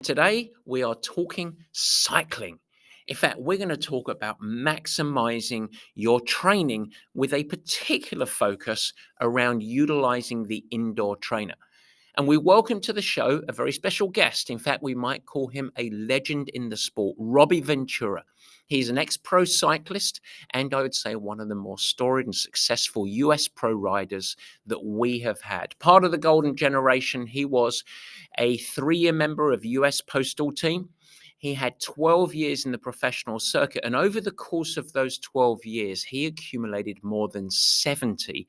Today, we are talking cycling. In fact, we're going to talk about maximizing your training with a particular focus around utilizing the indoor trainer. And we welcome to the show a very special guest. In fact, we might call him a legend in the sport, Robbie Ventura. He's an ex pro cyclist, and I would say one of the more storied and successful US pro riders that we have had. Part of the golden generation, he was a 3 year member of US Postal Team. He had 12 years in the professional circuit, and over the course of those 12 years, he accumulated more than 70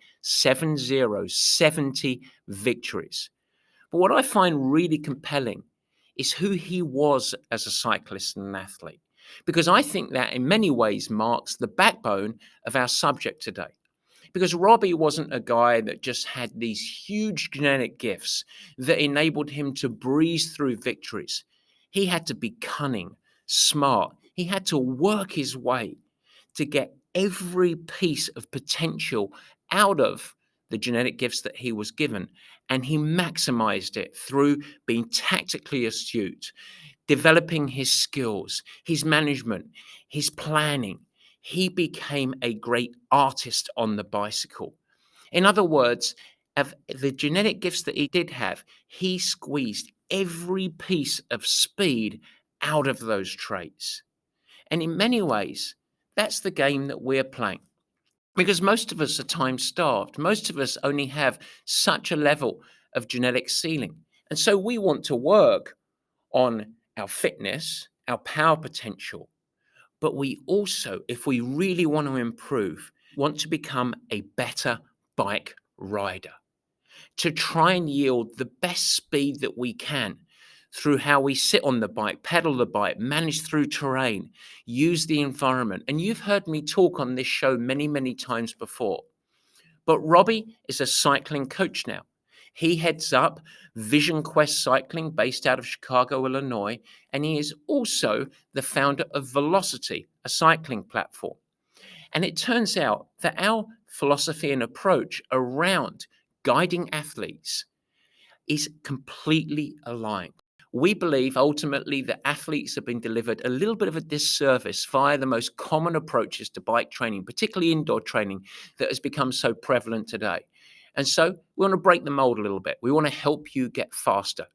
victories. But what I find really compelling is who he was as a cyclist and an athlete, because I think that in many ways marks the backbone of our subject today. Because Robbie wasn't a guy that just had these huge genetic gifts that enabled him to breeze through victories. He had to be cunning, smart. He had to work his way to get every piece of potential out of the genetic gifts that he was given. And he maximized it through being tactically astute, developing his skills, his management, his planning. He became a great artist on the bicycle. In other words, of the genetic gifts that he did have, he squeezed every piece of speed out of those traits. And in many ways, that's the game that we're playing. Because most of us are time starved. Most of us only have such a level of genetic ceiling. And so we want to work on our fitness, our power potential. But we also, if we really want to improve, want to become a better bike rider, to try and yield the best speed that we can through how we sit on the bike, pedal the bike, manage through terrain, use the environment. And you've heard me talk on this show many, many times before. But Robbie is a cycling coach now. He heads up Vision Quest Cycling based out of Chicago, Illinois, and he is also the founder of Velocity, a cycling platform. And it turns out that our philosophy and approach around guiding athletes is completely aligned. We believe ultimately that athletes have been delivered a little bit of a disservice via the most common approaches to bike training, particularly indoor training, that has become so prevalent today. And so we want to break the mold a little bit. We want to help you get faster.